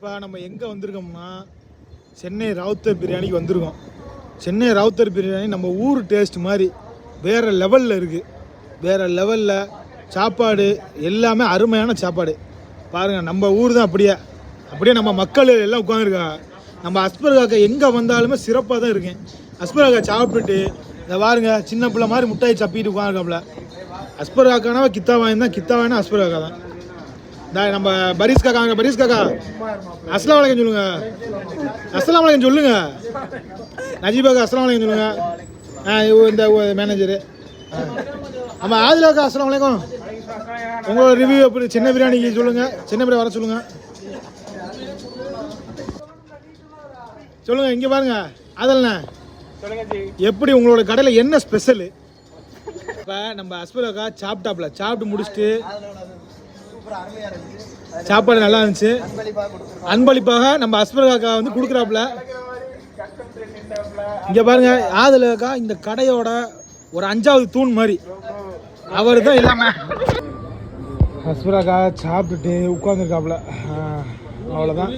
இப்போ நம்ம எங்கே வந்திருக்கோம்னா சென்னை ராவுத்தர் பிரியாணிக்கு வந்திருக்கோம். சென்னை ராவுத்தர் பிரியாணி நம்ம ஊர் டேஸ்ட் மாதிரி வேறு லெவலில் இருக்குது. வேறு லெவலில் சாப்பாடு எல்லாமே அருமையான சாப்பாடு. பாருங்கள், நம்ம ஊர் தான் அப்படியே நம்ம மக்கள் எல்லாம் உட்காந்துருக்காங்க. நம்ம அஸ்பர் காக்கா எங்கே வந்தாலுமே சிறப்பாக தான் இருக்கேன். அஸ்பர் காக்கா சாப்பிட்டுட்டு இந்த பாருங்க சின்ன பிள்ளை மாதிரி முட்டாயை சப்பிட்டு உட்காந்துருக்காப்புல. அஸ்பர் காக்கானா கித்தா வாங்கினா அஸ்பர் காக்கா தான். நம்ம பரீஸ் காக்கா அஸ்லாம் வலைக்கம் சொல்லுங்க. அஸ்லாம் வலைக்கம் சொல்லுங்க. நஜீபாக்கா அஸ்லாம் வலைக்கம் சொல்லுங்க. இந்த மேனேஜரு நம்ம ஆதிலாக்கா அஸ்லாம் வலைக்கம். உங்களோட ரிவ்யூ எப்படி சின்ன பிரியாணிக்கு சொல்லுங்க. சின்ன பிரியாணி வர சொல்லுங்க. சொல்லுங்க. இங்கே பாருங்க அதல்ண்ணா, எப்படி உங்களோட கடையில் என்ன ஸ்பெஷலு? இப்போ நம்ம அஸ்பராக்கா சாப்பிட்டு முடிச்சுட்டு சாப்பாடு நல்லா இருந்துச்சு. அன்பளிப்பாக நம்ம அஸ்பராக்கா வந்து கொடுக்குறாப்புல. இங்கே பாருங்க ஆதலாக்கா இந்த கடையோட ஒரு 5வது தூண் மாதிரி அவர் தான் எல்லாமே. அஸ்பராக்கா சாப்பிட்டுட்டு உட்காந்துருக்காப்புல. அவ்வளோதான்.